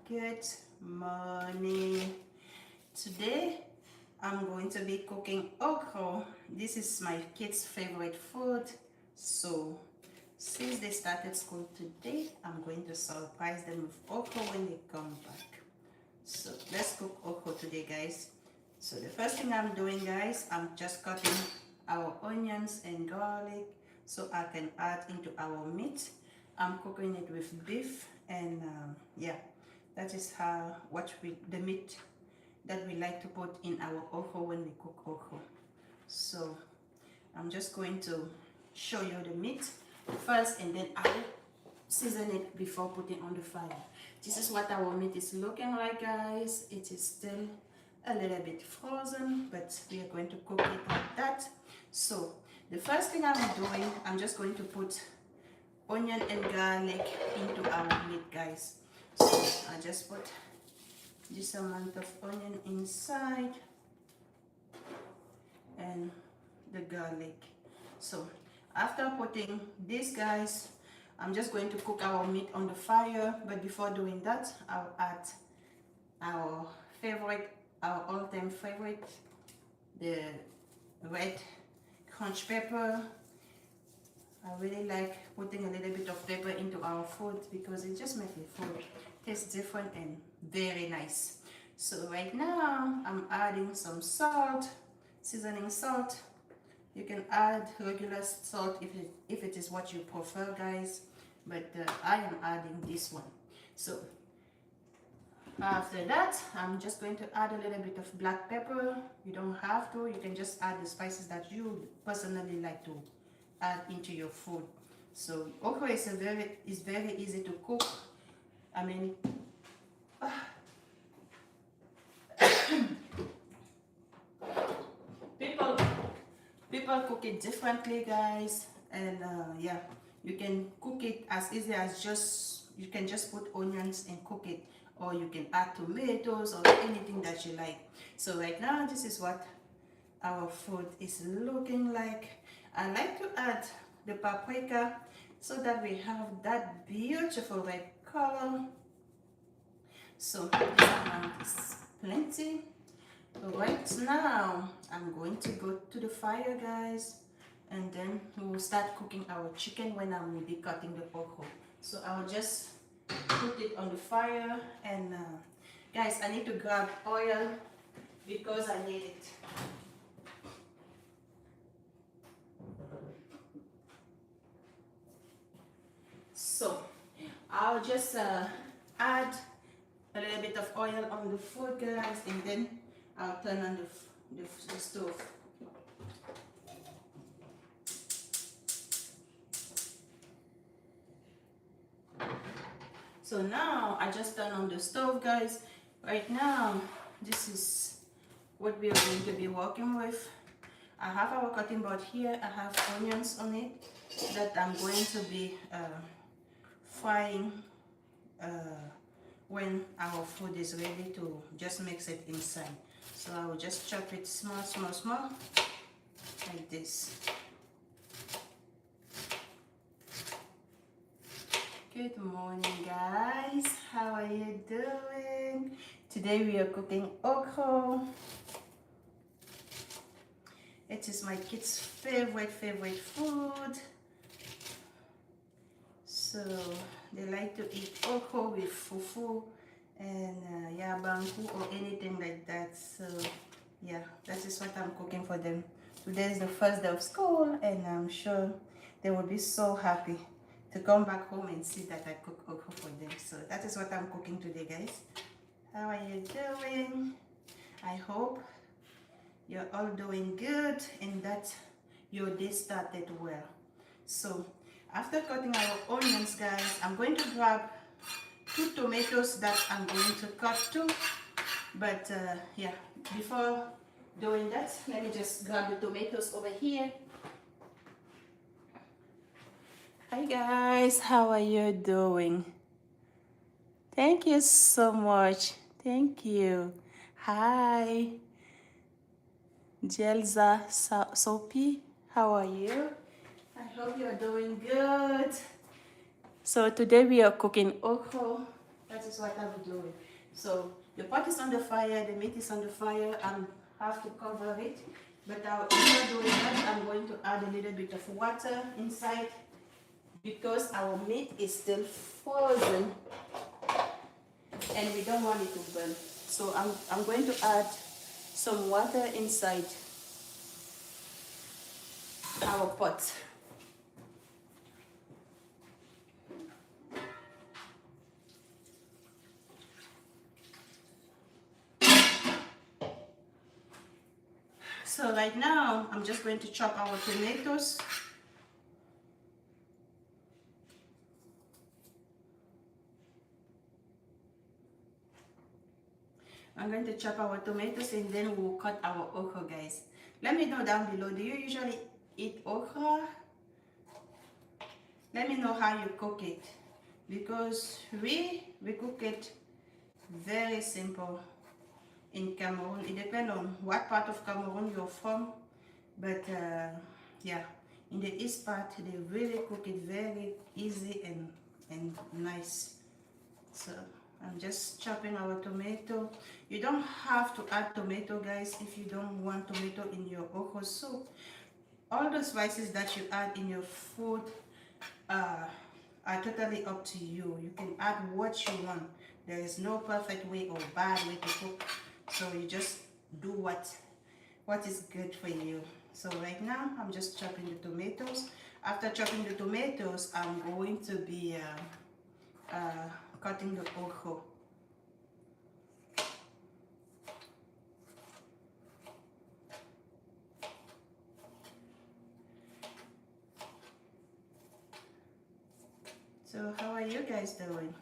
Good morning. Today I'm going to be cooking okra. This is my kids' favorite food. So since they started school today, I'm going to surprise them with okra when they come back. So let's cook okra today, guys. So the first thing I'm doing, guys, I'm just cutting our onions and garlic so I can add into our meat. I'm cooking it with beef and yeah, that is how the meat that we like to put in our okra when we cook okra. So I'm just going to show you the meat first and then I'll season it before putting on the fire. This is what our meat is looking like, guys. It is still a little bit frozen, but we are going to cook it like that. So the first thing I'm doing, I'm just going to put onion and garlic into our meat, guys. So I just put this amount of onion inside and the garlic. So after putting this, guys, I'm just going to cook our meat on the fire, but before doing that, I'll add our all-time favorite, the red crunch pepper. I really like putting a little bit of pepper into our food because it just makes the food taste different and very nice. So right now, I'm adding some salt, seasoning salt. You can add regular salt if it is what you prefer, guys, but I am adding this one. So after that, I'm just going to add a little bit of black pepper. You don't have to, you can just add the spices that you personally like to add into your food. So okra is very easy to cook. I mean, people cook it differently, guys, and yeah, you can cook it as easy as you can just put onions and cook it, or you can add tomatoes or anything that you like. So right now, this is what our food is looking like. I like to add the paprika so that we have that beautiful red color. So this amount is plenty. Right now, I'm going to go to the fire, guys, and then we will start cooking our chicken when I will be cutting the okra. So I'll just put it on the fire, and guys, I need to grab oil because I need it. So I'll just add a little bit of oil on the food, guys, and then I'll turn on the stove. So now I just turn on the stove, guys. Right now, this is what we are going to be working with. I have our cutting board here. I have onions on it that I'm going to be frying when our food is ready to just mix it inside. So I will just chop it small, like this. Good morning, guys. How are you doing? Today we are cooking okra. It is my kids' favorite food. So they like to eat okra with fufu and yabanku or anything like that. So yeah, that is what I'm cooking for them. Today is the first day of school, and I'm sure they will be so happy to come back home and see that I cook okra for them. So that is what I'm cooking today, guys. How are you doing? I hope you're all doing good and that your day started well. So after cutting our onions, guys, I'm going to grab 2 tomatoes that I'm going to cut too. But yeah, before doing that, let me just grab the tomatoes over here. Hi guys, how are you doing? Thank you so much. Thank you. Hi. Jelza Sophie, how are you? I hope you're doing good. So today we are cooking okra That is what I'm doing. So the pot is on the fire, the meat is on the fire. I have to cover it. But before doing that, I'm going to add a little bit of water inside because our meat is still frozen and we don't want it to burn. So I'm going to add some water inside our pot. So right now, I'm just going to chop our tomatoes. I'm going to chop our tomatoes and then we'll cut our okra, guys. Let me know down below, do you usually eat okra? Let me know how you cook it. Because we cook it very simple in Cameroon. It depends on what part of Cameroon you're from. But yeah, in the east part, they really cook it very easy and nice. So I'm just chopping our tomato. You don't have to add tomato, guys, if you don't want tomato in your okra soup. All the spices that you add in your food are totally up to you. You can add what you want. There is no perfect way or bad way to cook. So you just do what is good for you. So right now, I'm just chopping the tomatoes. After chopping the tomatoes, I'm going to be cutting the okra. So how are you guys doing?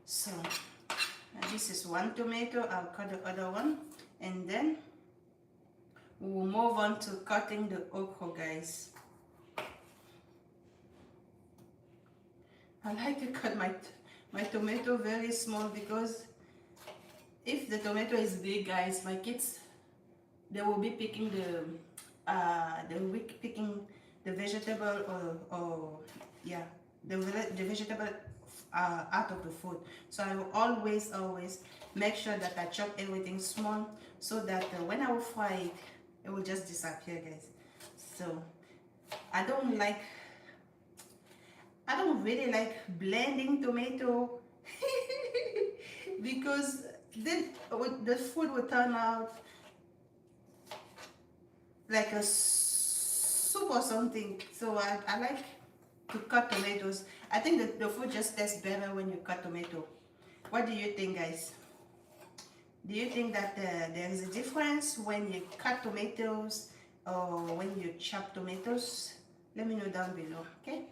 So this is one tomato. I'll cut the other one, and then we'll move on to cutting the okra, guys. I like to cut my tomato very small because if the tomato is big, guys, my kids, they will be picking the vegetable or yeah, the vegetable out of the food. So I will always make sure that I chop everything small so that when I will fry it, it will just disappear, guys. So I don't really like blending tomato because then the food will turn out like a soup or something. So I like to cut tomatoes. I think that the food just tastes better when you cut tomato. What do you think, guys? Do you think that there is a difference when you cut tomatoes or when you chop tomatoes? Let me know down below, okay?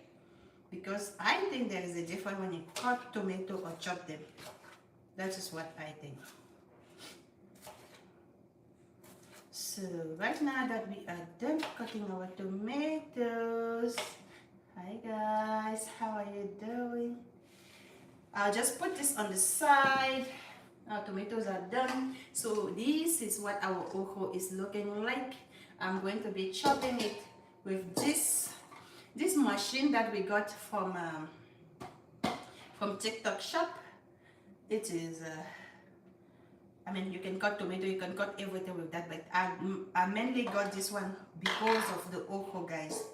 Because I think there is a difference when you cut tomato or chop them. That is what I think. So right now that we are done cutting our tomatoes, hi guys, how are you doing? I'll just put this on the side. Our tomatoes are done. So this is what our okra is looking like. I'm going to be chopping it with this machine that we got from TikTok shop. It is I mean, you can cut tomato, you can cut everything with that, but I mainly got this one because of the okra, guys.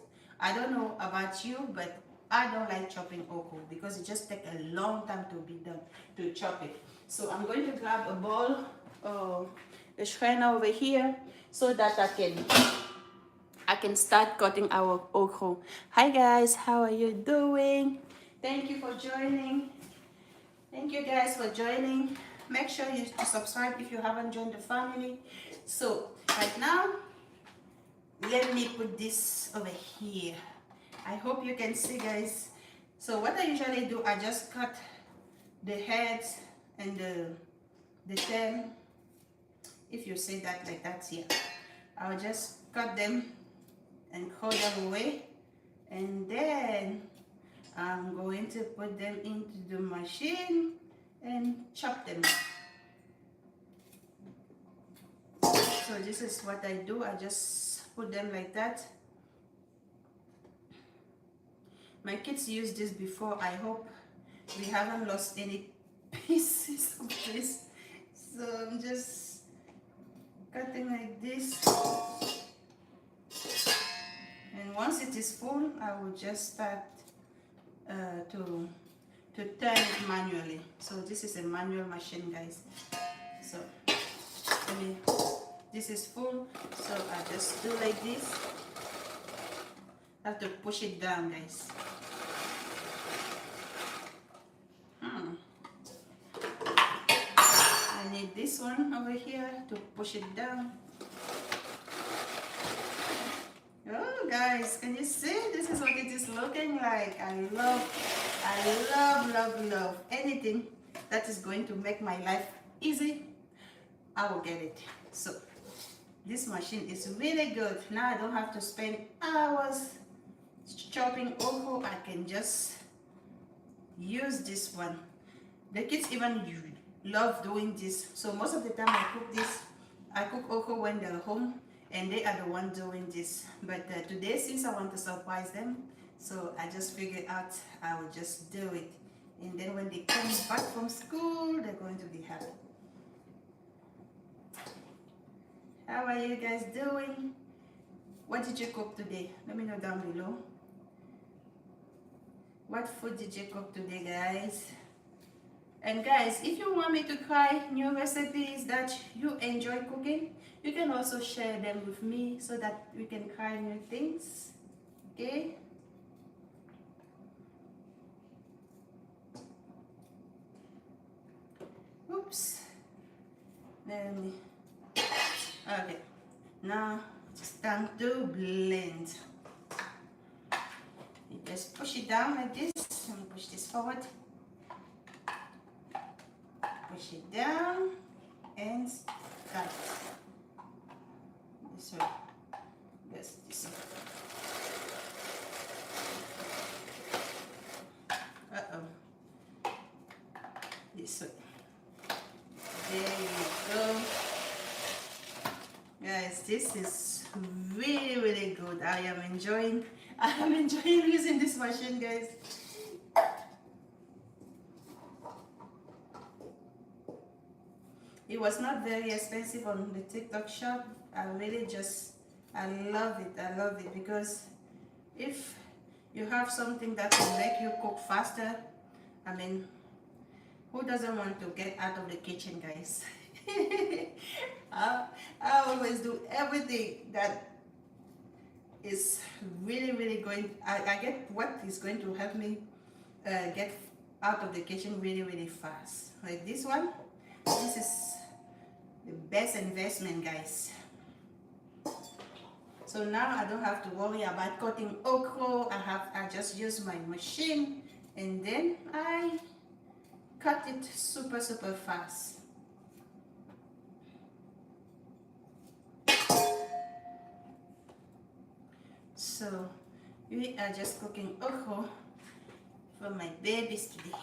I don't know about you, but I don't like chopping okra because it just takes a long time to be done, to chop it. So I'm going to grab a bowl, a strainer over here, so that I can start cutting our okra. Hi guys, how are you doing? Thank you for joining. Thank you guys for joining. Make sure you subscribe if you haven't joined the family. So right now, let me put this over here. I hope you can see, guys. So what I usually do, I just cut the heads and the tail. If you say that like that, yeah. I'll just cut them and throw them away, and then I'm going to put them into the machine and chop them. So this is what I do. I just put them like that. My kids used this before. I hope we haven't lost any pieces of this. So I'm just cutting like this. And once it is full, I will just start to turn it manually. So this is a manual machine, guys. So this is full, so I just do like this. I have to push it down, guys. I need this one over here to push it down. Oh guys, can you see? This is what it is looking like. I love anything that is going to make my life easy. I will get it. So this machine is really good. Now I don't have to spend hours chopping okra. I can just use this one. The kids even love doing this. So most of the time I cook this. I cook okra when they're home, and they are the one doing this. But today, since I want to surprise them, so I just figured out I will just do it. And then when they come back from school, they're going to be happy. How are you guys doing? What did you cook today? Let me know down below. What food did you cook today, guys? And guys, if you want me to try new recipes that you enjoy cooking, you can also share them with me so that we can try new things. Okay? Oops. Let me. Okay. Now it's time to blend. You just push it down like this. Let me push this forward. Push it down and cut. This way. Yes, this way. This way. There you go. Guys, this is really good. I am enjoying using this machine, guys. It was not very expensive on the TikTok shop. I love it because if you have something that will make you cook faster, I mean, who doesn't want to get out of the kitchen, guys? I always do everything that is really going. I get what is going to help me get out of the kitchen really fast. Like this one. This is the best investment, guys. So now I don't have to worry about cutting okra. I just use my machine and then I cut it super fast. So we are just cooking okra for my babies today.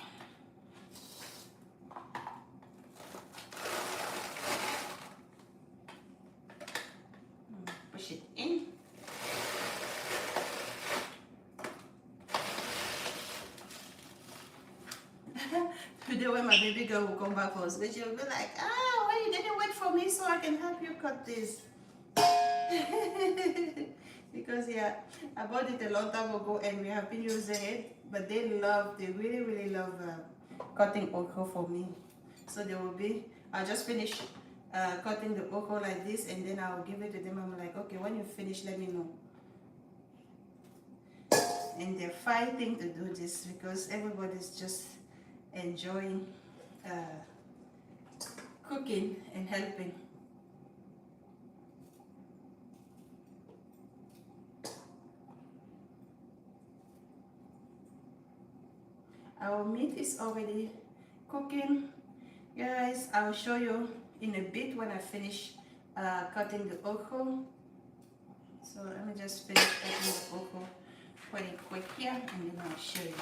Push it in. Today when my baby girl will come back from school, she'll be like, why you didn't wait for me so I can help you cut this? Because yeah, I bought it a long time ago and we have been using it, but they really love cutting okra for me. So they will be, I'll just finish cutting the okra like this and then I'll give it to them. I'm like, okay, when you finish, let me know. And they're fighting to do this because everybody's just enjoying cooking and helping. Our meat is already cooking. Guys, I'll show you in a bit when I finish cutting the okra. So let me just finish cutting the okra pretty quick here and then I'll show you.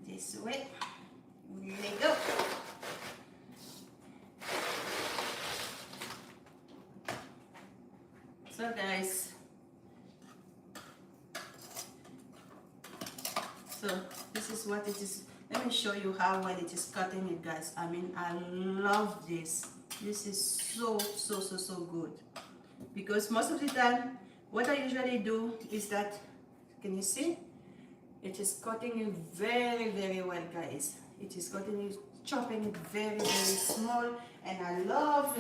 This way. There you go. So guys, So this is what it is. Let me show you how well it is cutting it, guys. I mean, I love this. This is so good, because most of the time what I usually do is that, can you see, it is cutting it very well, guys. It is cutting it, chopping it very small, and I love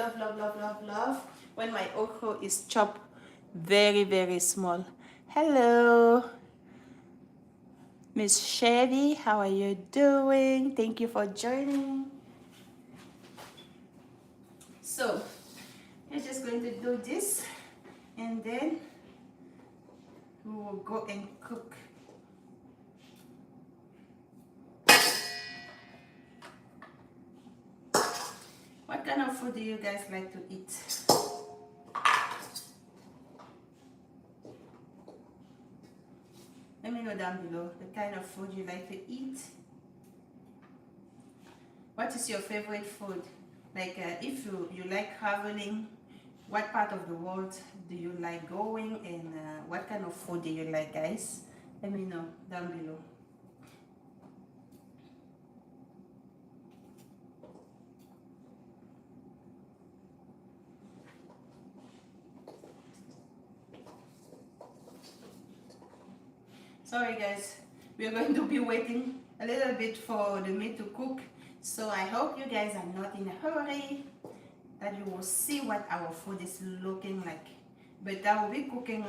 when my okra is chopped very small. Hello, Miss Chevy, how are you doing? Thank you for joining. So we're just going to do this, and then we will go and cook. What kind of food do you guys like to eat? Let me know down below the kind of food you like to eat. What is your favorite food? Like if you like traveling, what part of the world do you like going, and what kind of food do you like, guys? Let me know down below. Sorry guys, we are going to be waiting a little bit for the meat to cook, so I hope you guys are not in a hurry, that you will see what our food is looking like. But I will be cooking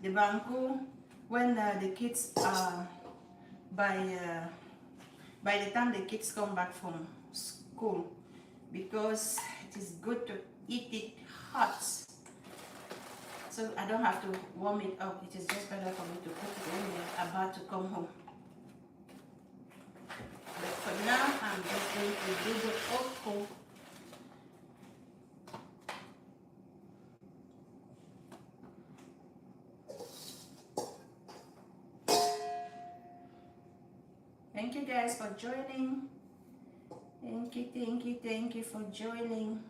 the banku when the kids by the time the kids come back from school, because it is good to eat it hot, so I don't have to warm it up. It is just better for me to cook it when they're about to come home. But for now, I'm just going to do the okra. Thank you guys for joining. Thank you for joining.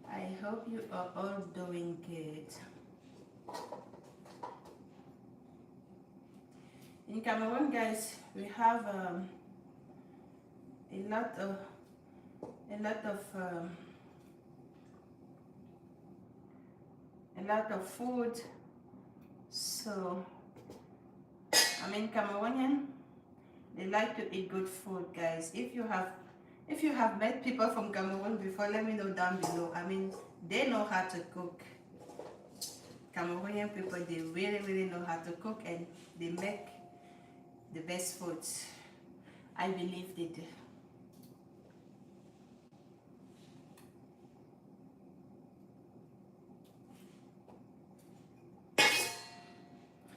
I hope you are all doing good. In Cameroon, guys, we have a lot of food. So I mean, Cameroonian, they like to eat good food, guys. If you have met people from Cameroon before, let me know down below. I mean, they know how to cook. Cameroonian people, they really know how to cook, and they make the best foods. I believe they do.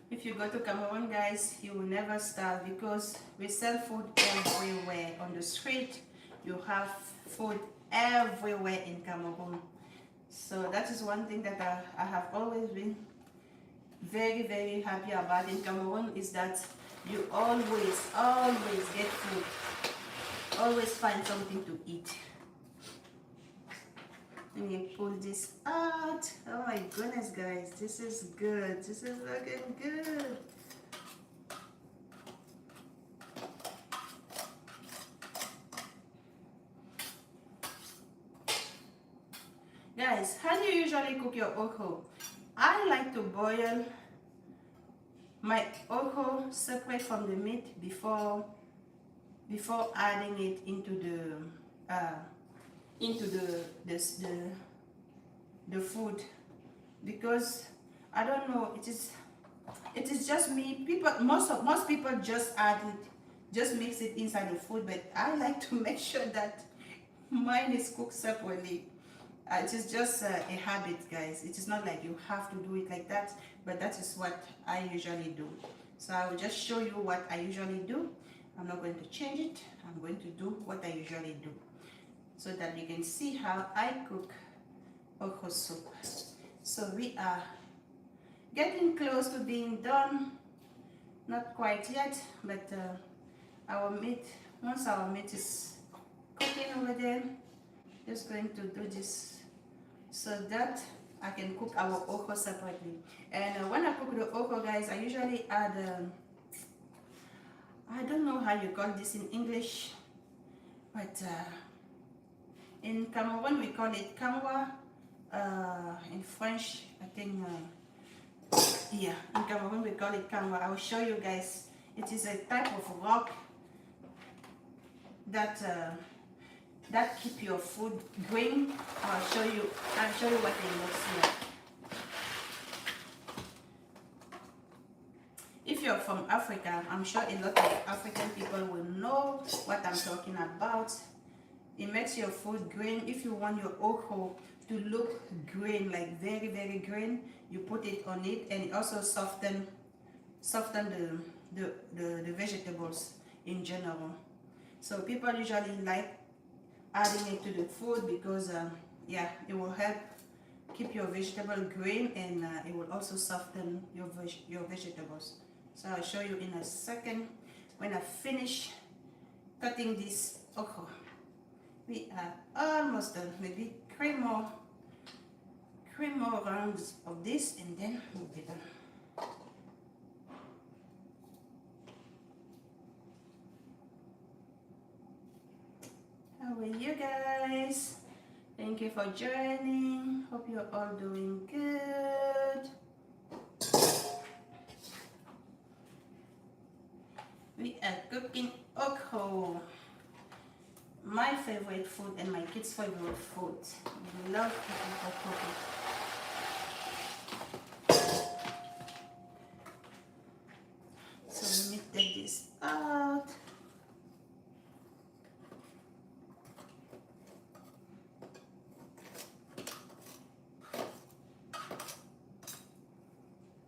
If you go to Cameroon, guys, you will never starve, because we sell food everywhere. On the street, you have food everywhere in Cameroon. So that is one thing that I have always been very happy about in Cameroon, is that you always get food. Always find something to eat. Let me pull this out. Oh my goodness, guys, this is good. This is looking good. Guys, how do you usually cook your okra? I like to boil my okra separate from the meat before adding it into the food, because I don't know, it is just me. Most people just add it, just mix it inside the food, but I like to make sure that mine is cooked separately. It is just a habit, guys. It is not like you have to do it like that, but that is what I usually do. So I will just show you what I usually do. I'm not going to change it. I'm going to do what I usually do, so that you can see how I cook okra soup. So we are getting close to being done. Not quite yet, but our meat, once our meat is cooking over there, just going to do this so that I can cook our okra separately. And when I cook the okra, guys, I usually add I don't know how you call this in English, but in Cameroon we call it kamwa. In French, I think, yeah, in Cameroon we call it kamwa. I will show you guys. It is a type of rock that that keep your food green. I'll show you what it looks like. If you're from Africa, I'm sure a lot of African people will know what I'm talking about. It makes your food green. If you want your okra to look green, like very, very green, you put it on it, and it also soften the vegetables in general. So people usually like adding it to the food because yeah, it will help keep your vegetable green, and it will also soften your vegetables. So I'll show you in a second when I finish cutting this okra. We are almost done. Maybe three more rounds of this, and then we'll be done. How are you guys? Thank you for joining. Hope you're all doing good. We are cooking okra. My favorite food and my kids' favorite food. We love cooking okra. So let me take this out.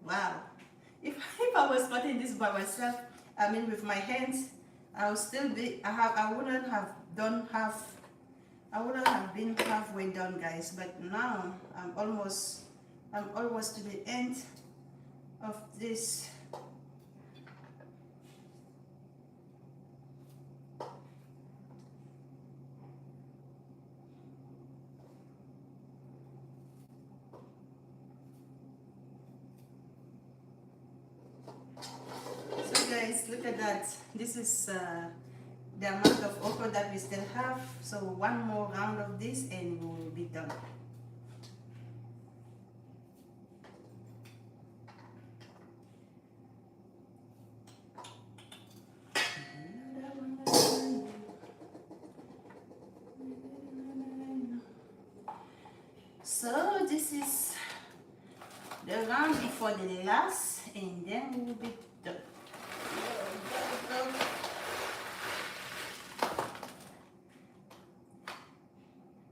Wow. If I was cutting this by myself, I mean with my hands, I would still be I wouldn't have been halfway done, guys, but now I'm almost to the end of this. So guys, look at that. This is the amount of okra that we still have. So one more round of this and we will be done. So this is the round before the last, and then we will be done.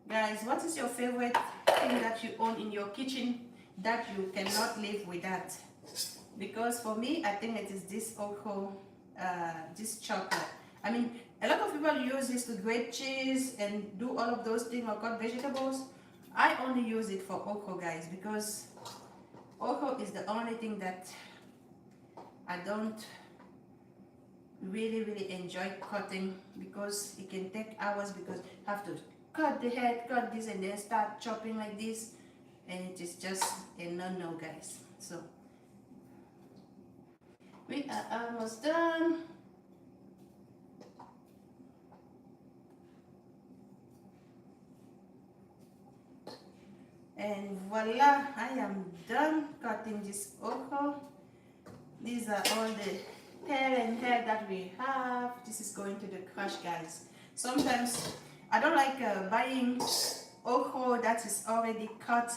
Guys, what is your favorite thing that you own in your kitchen that you cannot live without? Because for me, I think it is this okra, this chocolate. I mean, a lot of people use this to grate cheese and do all of those things or cut vegetables. I only use it for okra, guys, because okra is the only thing that I don't really enjoy cutting, because it can take hours, because you have to cut the head, cut this, and then start chopping like this, and it is just a no-no, guys. So we are almost done. And voila, I am done cutting this okra. These are all the tail and hair that we have. This is going to the crush, guys. Sometimes I don't like buying okra that is already cut,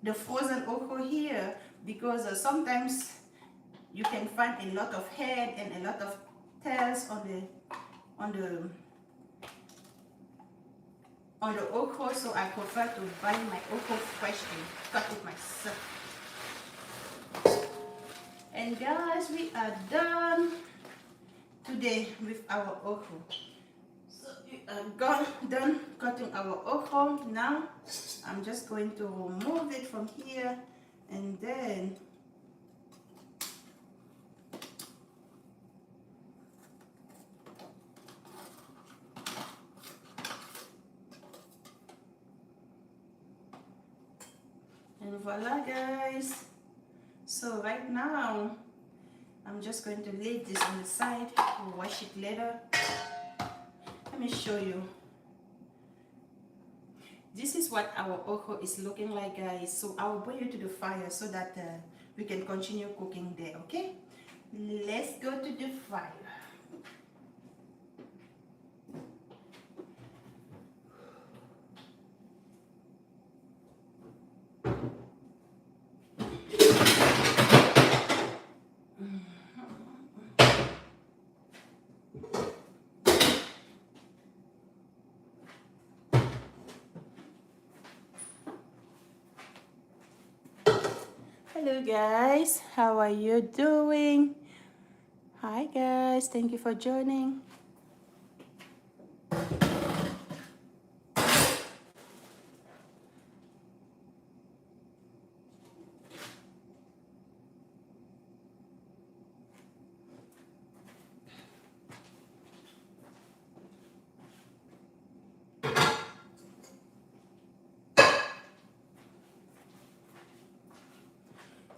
the frozen okra here, because sometimes you can find a lot of head and a lot of tails on the okra, so I prefer to buy my okra fresh and cut it myself. And guys, we are done today with our okra. So we are done cutting our okra. Now I'm just going to remove it from here, and then voila, guys. So right now I'm just going to leave this on the side. We'll wash it later. Let me show you. This is what our okra is looking like, guys. So I will bring you to the fire so that we can continue cooking there, okay? Let's go to the fire. Hello guys, how are you doing? Hi guys, thank you for joining.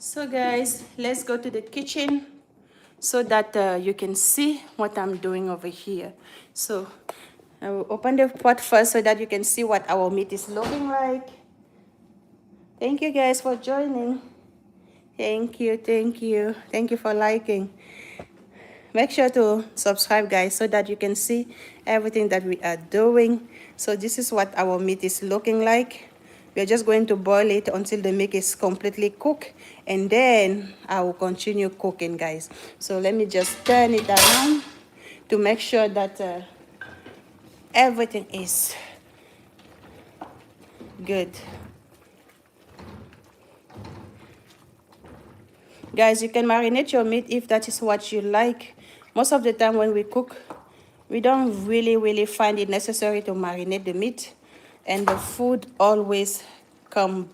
So guys, let's go to the kitchen so that you can see what I'm doing over here. So I will open the pot first so that you can see what our meat is looking like. Thank you guys for joining. Thank you, thank you. Thank you for liking. Make sure to subscribe guys so that you can see everything that we are doing. So this is what our meat is looking like. We are just going to boil it until the meat is completely cooked, and then I will continue cooking guys. So let me just turn it around to make sure that everything is good. Guys, you can marinate your meat if that is what you like. Most of the time when we cook, we don't really find it necessary to marinate the meat, and the food always come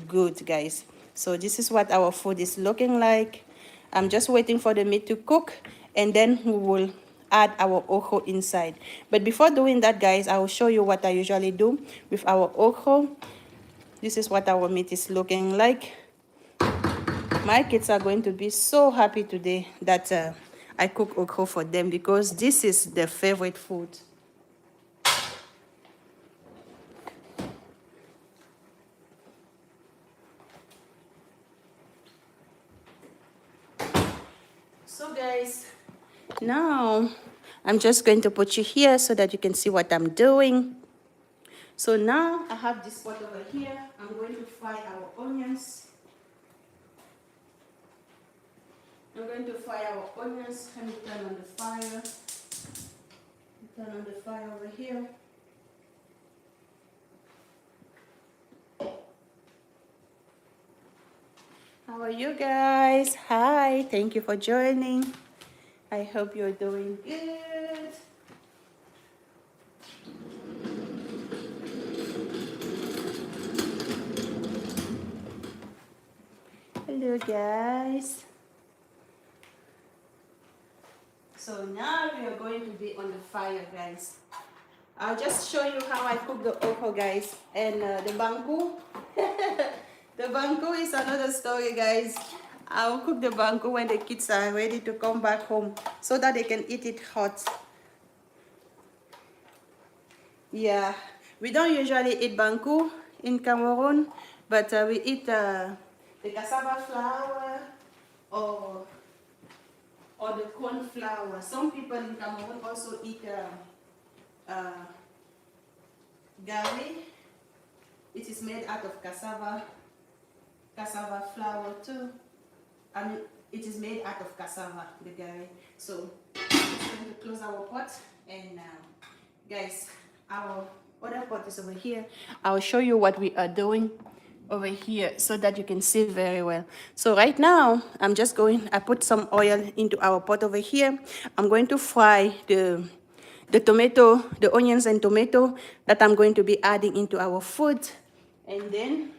good guys. So this is what our food is looking like. I'm just waiting for the meat to cook, and then we will add our okra inside. But before doing that guys, I will show you what I usually do with our okra. This is what our meat is looking like. My kids are going to be so happy today that I cook okra for them, because this is their favorite food. So guys, now I'm just going to put you here so that you can see what I'm doing. So now I have this pot over here. I'm going to fry our onions. I'm going to fry our onions. Let me turn on the fire. Turn on the fire over here. How are you guys? Hi, thank you for joining. I hope you're doing good. Hello guys. So now we are going to be on the fire guys. I'll just show you how I cook the okra guys. And the banku. The banku is another story guys. I'll cook the banku when the kids are ready to come back home so that they can eat it hot. Yeah, we don't usually eat banku in Cameroon, but we eat the cassava flour or the corn flour. Some people in Cameroon also eat gari. It is made out of cassava flour too. I mean, it is made out of cassava, the gari. So I'm going to close our pot, and guys, our other pot is over here. I'll show you what we are doing over here so that you can see very well. So right now, I put some oil into our pot over here. I'm going to fry the tomato, the onions and tomato that I'm going to be adding into our food. And then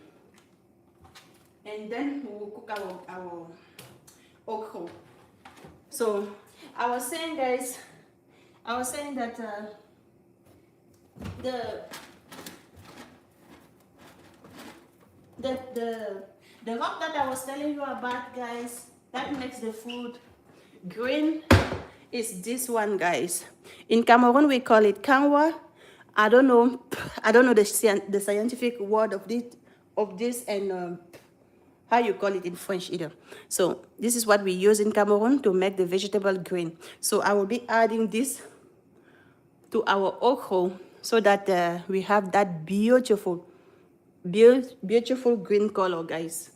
we will cook our okra. So I was saying guys, that the rock that I was telling you about guys, that makes the food green is this one, guys. In Cameroon, we call it kanwa. I don't know the scientific word of this and how you call it in French either. So this is what we use in Cameroon to make the vegetable green. So I will be adding this to our okra so that we have that beautiful green color, guys.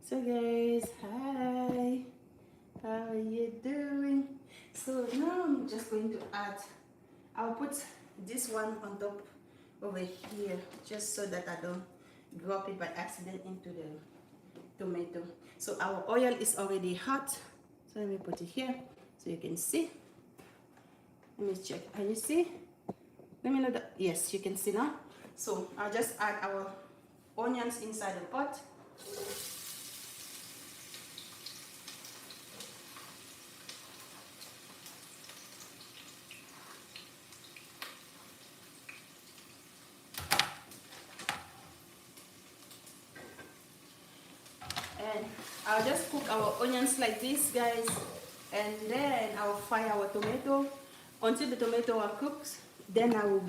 So guys, hi, how are you doing? So now I'm just going to add, I'll put this one on top over here just so that I don't drop it by accident into the tomato. So our oil is already hot, so let me put it here so you can see. Let me check. Can you see? Let me know that. Yes, you can see now. So I'll just add our onions inside the pot. And I'll just cook our onions like this, guys, and then I'll fry our tomato until the tomato are cooked. Then I will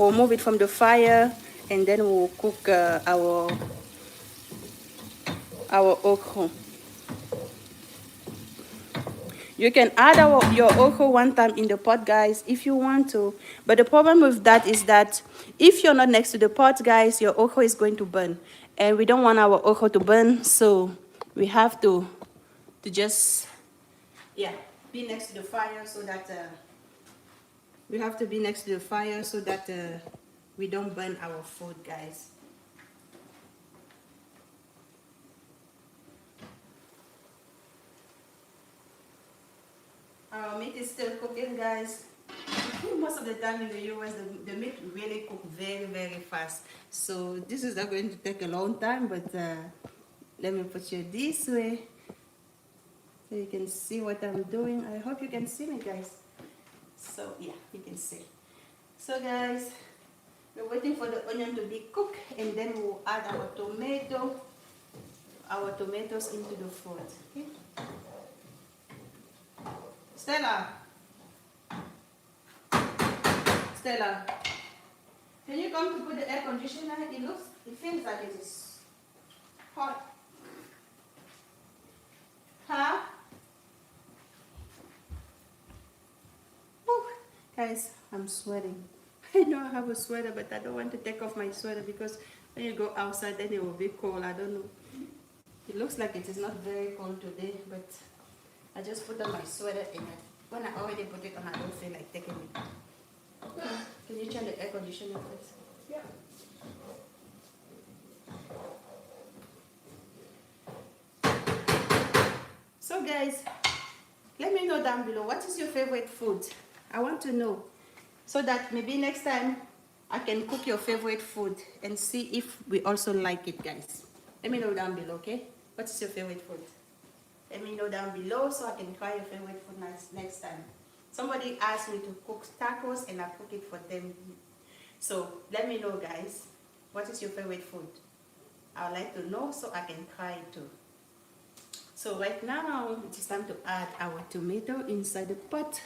remove it from the fire, and then we'll cook our okra. You can add your okra one time in the pot, guys, if you want to. But the problem with that is that if you're not next to the pot, guys, your okra is going to burn. And we don't want our okra to burn, so we have to just, yeah, be next to the fire so that, we have to be next to the fire so that we don't burn our food, guys. Our meat is still cooking, guys. Most of the time in the US, the meat really cook very, very fast. So this is not going to take a long time, but let me put you this way so you can see what I'm doing. I hope you can see me, guys. So yeah, you can see. So guys, we're waiting for the onion to be cooked, and then we'll add our tomatoes into the food. Okay? Stella, can you come to put the air conditioner? It feels like it is hot. Huh? Whew. Guys, I'm sweating. I know I have a sweater, but I don't want to take off my sweater because when you go outside, then it will be cold. I don't know. It looks like it is not very cold today, but I just put on my sweater, and when I already put it on, I don't feel like taking it. Can you turn the air conditioner, please? Yeah. So guys, let me know down below, what is your favorite food? I want to know, so that maybe next time I can cook your favorite food and see if we also like it, guys. Let me know down below, okay? What is your favorite food? Let me know down below so I can try your favorite food next time. Somebody asked me to cook tacos and I cook it for them. So let me know, guys, what is your favorite food? I would like to know so I can try it too. So right now, it is time to add our tomato inside the pot.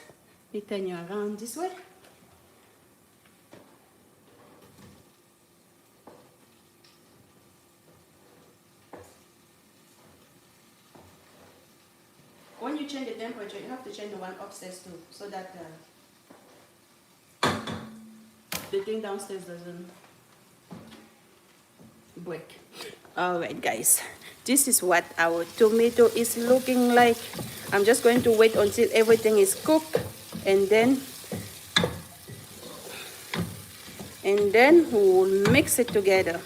Let me turn you around this way. When you change the temperature, you have to change the one upstairs too, so that the thing downstairs doesn't break. Alright guys, this is what our tomato is looking like. I'm just going to wait until everything is cooked, and then we'll mix it together.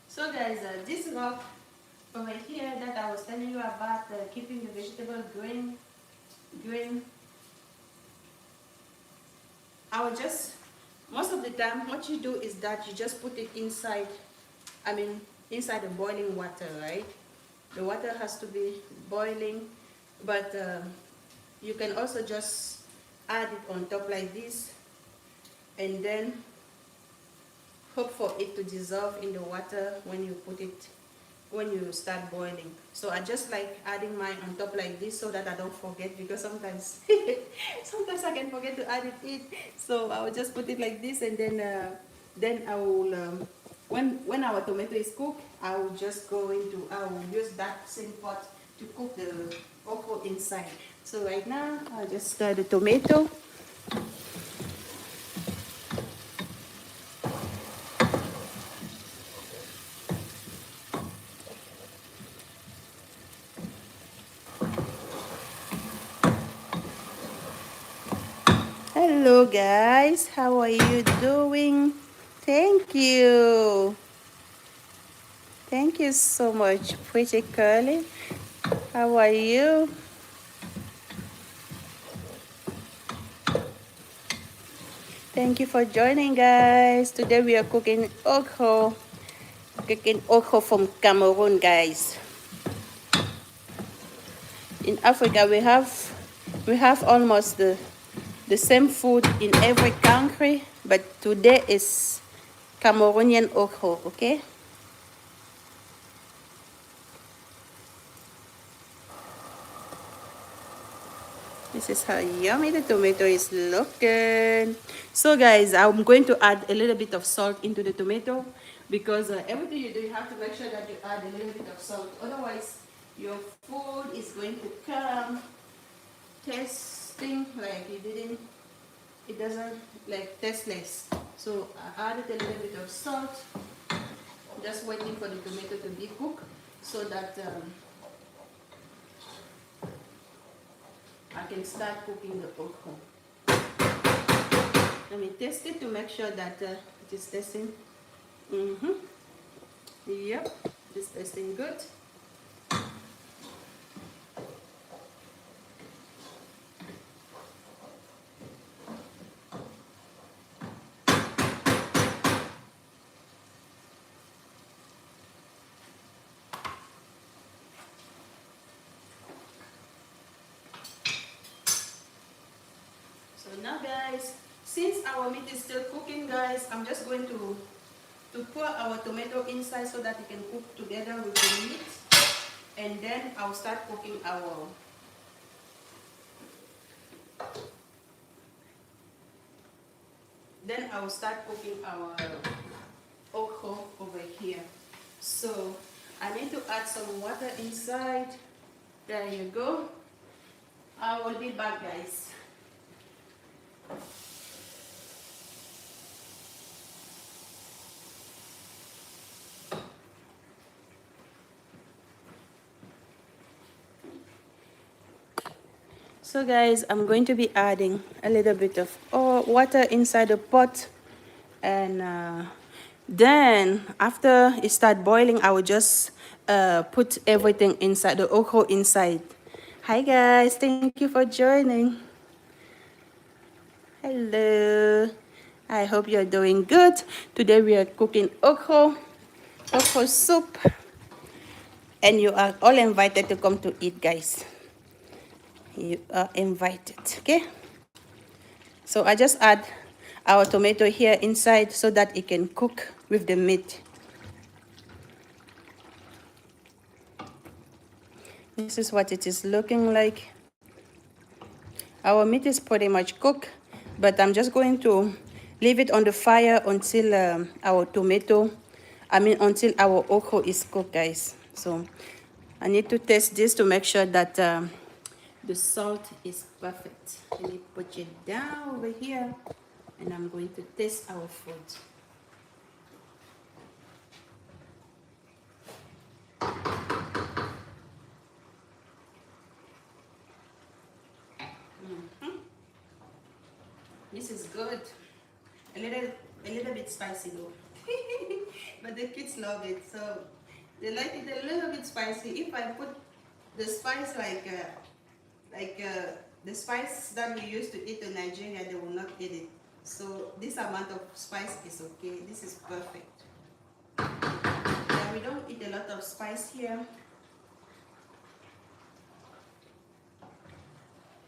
So guys, this rock over here that I was telling you about keeping the vegetable green. I will just, most of the time, what you do is that you just put it inside, inside the boiling water, right? The water has to be boiling, but you can also just add it on top like this, and then hope for it to dissolve in the water when you put it, when you start boiling. So I just like adding mine on top like this so that I don't forget, because sometimes sometimes I can forget to add it. So I will just put it like this, and then I will when our tomato is cooked, I will use that same pot to cook the okra inside. So right now I'll just stir the tomato. Hello guys, how are you doing? Thank you. Thank you so much, Pretty Curly. How are you? Thank you for joining, guys. Today we are cooking okra. Cooking okra from Cameroon, guys. In Africa, we have almost the same food in every country, but today is Cameroonian okra, okay? This is how yummy the tomato is looking. So guys, I'm going to add a little bit of salt into the tomato, because everything you do, you have to make sure that you add a little bit of salt. Otherwise, your food is going to come tasting like it doesn't, like, tasteless. So I added a little bit of salt, just waiting for the tomato to be cooked so that I can start cooking the okra. Let me taste it to make sure that it is tasting. Yep, it's tasting good. So now guys, since our meat is still cooking, guys, I'm just going to pour our tomato inside so that it can cook together with the meat, and then I'll start cooking our okra over here. So I need to add some water inside. There you go. I will be back, guys. So guys, I'm going to be adding a little bit of water inside the pot, and then after it start boiling, I will just put everything inside, the okra inside. Hi guys, thank you for joining. Hello, I hope you're doing good. Today we are cooking okra soup, and you are all invited to come to eat, guys. You are invited, okay? So I just add our tomato here inside so that it can cook with the meat. This is what it is looking like. Our meat is pretty much cooked, but I'm just going to leave it on the fire until until our okra is cooked, guys. So I need to test this to make sure that the salt is perfect. Let me put it down over here, and I'm going to taste our food. This is good. A little bit spicy though. But the kids love it, so they like it a little bit spicy. If I put the spice the spice that we used to eat in Nigeria, they will not eat it. So this amount of spice is okay. This is perfect. Yeah, we don't eat a lot of spice here,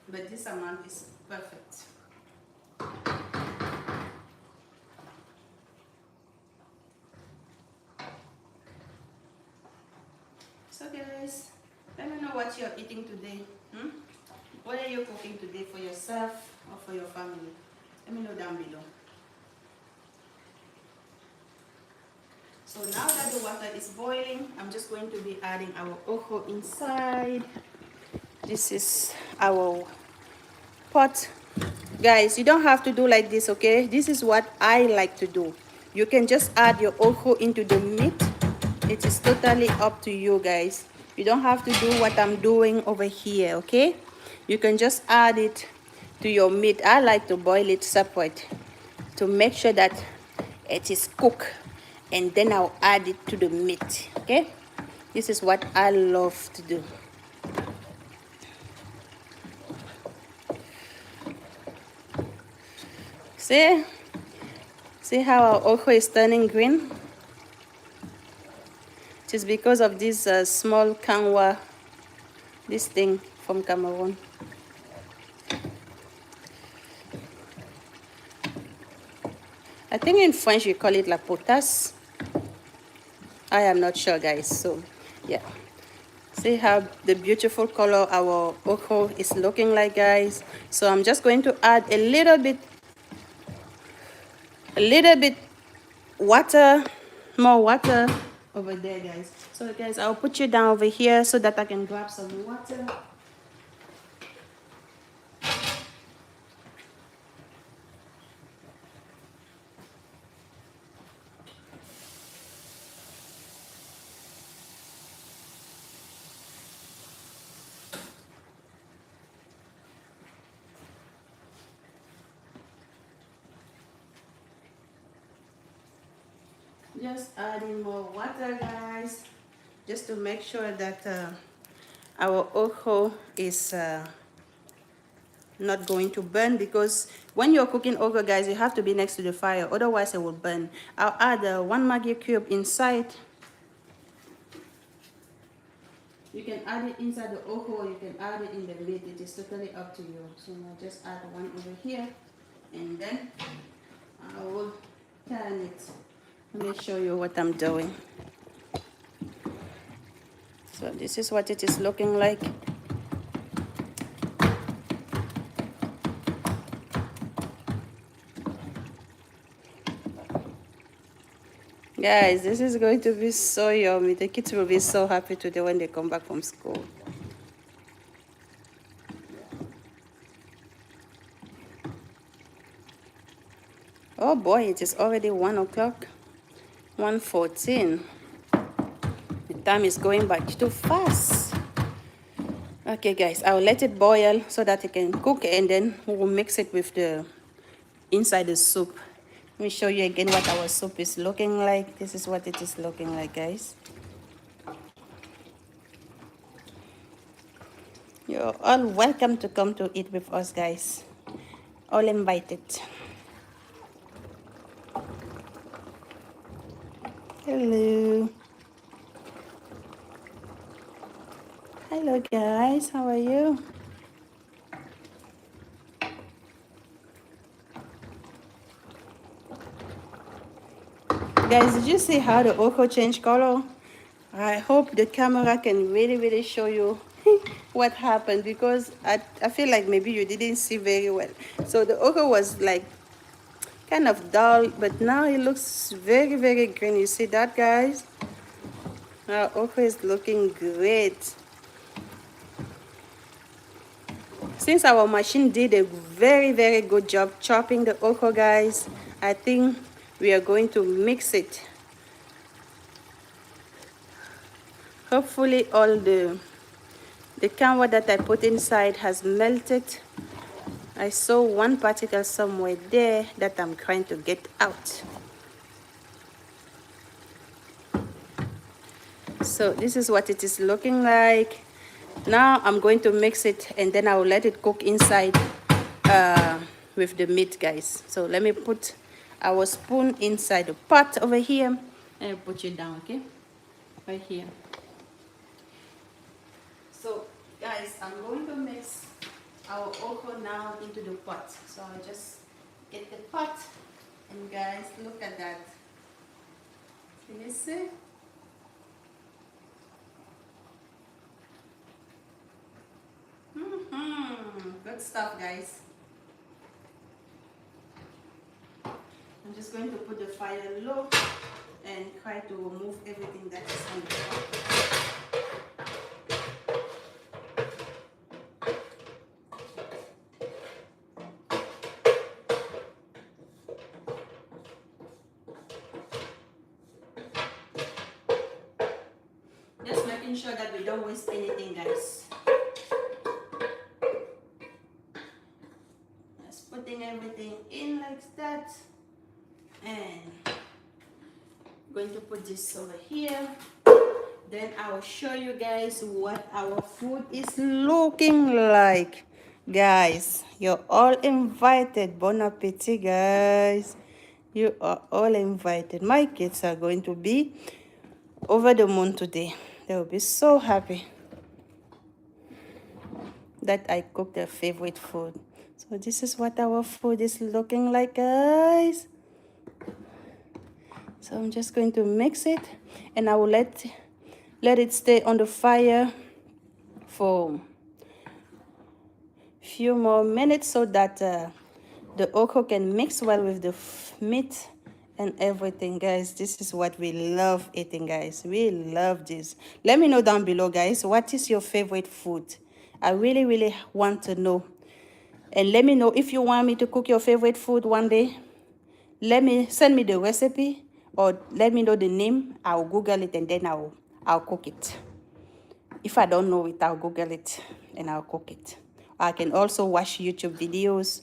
but this amount is perfect. So guys, let me know what you're eating today. What are you cooking today for yourself or for your family? Let me know down below. So now that the water is boiling, I'm just going to be adding our okra inside. This is our pot. Guys, you don't have to do like this, okay? This is what I like to do. You can just add your okra into the meat. It is totally up to you guys. You don't have to do what I'm doing over here, okay? You can just add it to your meat. I like to boil it separate to make sure that it is cooked, and then I'll add it to the meat, okay? This is what I love to do. See how our okra is turning green? It is because of this small kanwa, this thing from Cameroon. I think in French you call it la potasse. I am not sure, guys. So yeah, see how the beautiful color our okra is looking like, guys. So I'm just going to add a little bit water, more water over there, guys. So guys, I'll put you down over here so that I can grab some water. Just adding more water, guys, just to make sure that our okra is not going to burn, because when you're cooking okra, guys, you have to be next to the fire, otherwise it will burn. I'll add 1 Maggi cube inside. You can add it inside the okra, or you can add it in the meat. It is totally up to you. So I'll just add one over here, and then I will turn it. Let me show you what I'm doing. So this is what it is looking like. Guys, this is going to be so yummy. The kids will be so happy today when they come back from school. Oh boy, it is already 1 o'clock. 1:14. The time is going by too fast. Okay guys, I'll let it boil so that it can cook, and then we'll mix it with the inside the soup. Let me show you again what our soup is looking like. This is what it is looking like, guys. You're all welcome to come to eat with us, guys. All invited. Hello. Hello guys, how are you? Guys, did you see how the okra changed color? I hope the camera can really show you what happened, because I feel like maybe you didn't see very well. So the okra was like kind of dull, but now it looks very green. You see that, guys? Our okra is looking great. Since our machine did a very good job chopping the okra, guys, I think we are going to mix it. Hopefully all the kanwa that I put inside has melted. I saw one particle somewhere there that I'm trying to get out. So this is what it is looking like. Now I'm going to mix it and then I will let it cook inside with the meat, guys. So let me put our spoon inside the pot over here and put it down, okay? Right here. So guys, I'm going to mix our okra now into the pot. So I'll just get the pot and guys, look at that. Can you see? Good stuff, guys. I'm just going to put the fire low and try to remove everything that is on the pot. Just making sure that we don't waste anything, guys. Just putting everything in like that. And I'm going to put this over here. Then I will show you guys what our food is looking like. Guys, you're all invited. Bon appetit, guys. You are all invited. My kids are going to be over the moon today. They will be so happy that I cooked their favorite food. So this is what our food is looking like, guys. So I'm just going to mix it and I will let it stay on the fire for a few more minutes so that the okra can mix well with the meat and everything, guys. This is what we love eating, guys. We love this. Let me know down below, guys, what is your favorite food? I really want to know. And let me know if you want me to cook your favorite food one day. Send me the recipe or let me know the name. I'll Google it and then I'll cook it. If I don't know it, I'll Google it and I'll cook it. I can also watch YouTube videos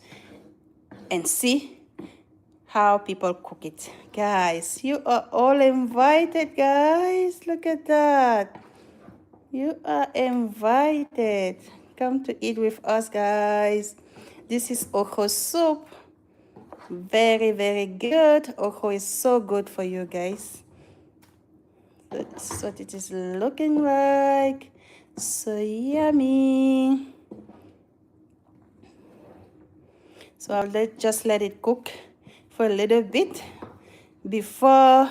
and see how people cook it. Guys, you are all invited, guys. Look at that. You are invited. Come to eat with us, guys. This is okra soup. Very good. Okra is so good for you guys. That's what it is looking like. So yummy. So I'll just let it cook for a little bit before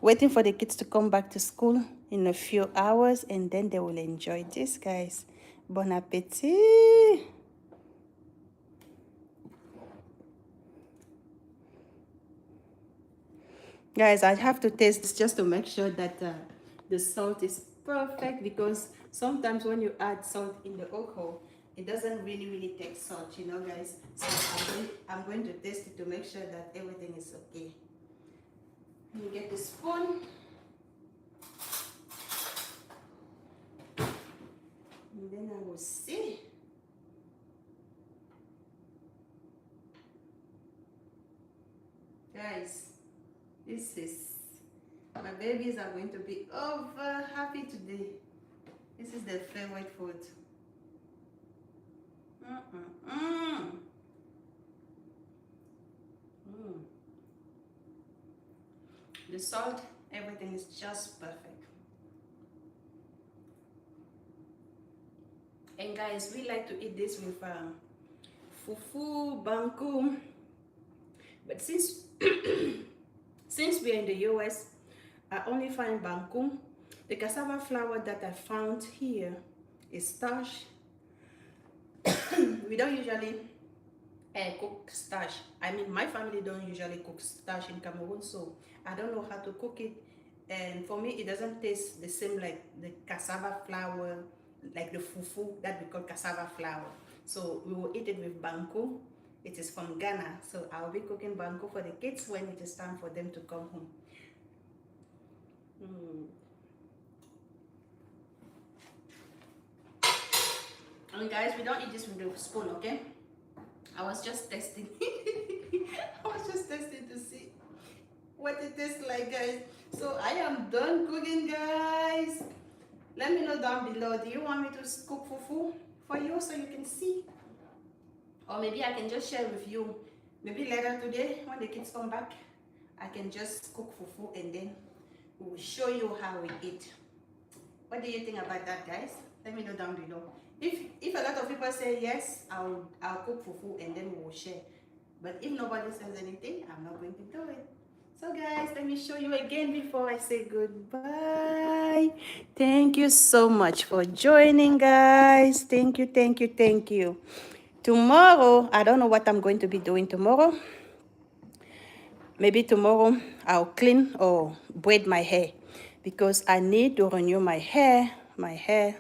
waiting for the kids to come back to school in a few hours, and then they will enjoy this, guys. Bon appetit. Guys, I have to taste this just to make sure that the salt is perfect, because sometimes when you add salt in the okra, it doesn't really take salt, you know, guys. So I'm going to taste it to make sure that everything is okay. Let me get the spoon. And then I will see. Guys, my babies are going to be over happy today. This is their favorite food. The salt, everything is just perfect. And guys, we like to eat this with fufu, banku. But since since we're in the US, I only find banku. The cassava flour that I found here is starch. We don't usually cook starch. I mean, my family don't usually cook starch in Cameroon, so I don't know how to cook it. And for me, it doesn't taste the same like the cassava flour, like the fufu that we call cassava flour. So we will eat it with banku. It is from Ghana, so I'll be cooking banku for the kids when it is time for them to come home. And guys, we don't eat this with the spoon, okay? I was just testing. I was just testing to see what it tastes like, guys. So I am done cooking, guys. Let me know down below. Do you want me to cook fufu for you so you can see? Or maybe I can just share with you. Maybe later today when the kids come back, I can just cook fufu and then we'll show you how we eat. What do you think about that, guys? Let me know down below. If a lot of people say yes, I'll cook fufu and then we'll share. But if nobody says anything, I'm not going to do it. So guys, let me show you again before I say goodbye. Thank you so much for joining, guys. Thank you, thank you, thank you. Tomorrow, I don't know what I'm going to be doing tomorrow. Maybe tomorrow I'll clean or braid my hair because I need to renew my hair. My hair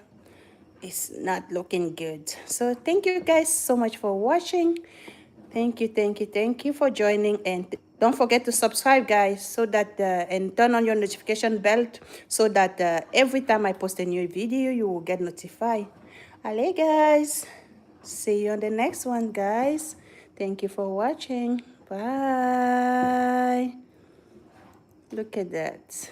is not looking good. So thank you guys so much for watching. Thank you, thank you, thank you for joining, and don't forget to subscribe, guys, so that and turn on your notification bell so that every time I post a new video you will get notified. Allez, guys, see you on the next one, guys. Thank you for watching. Bye. Look at that.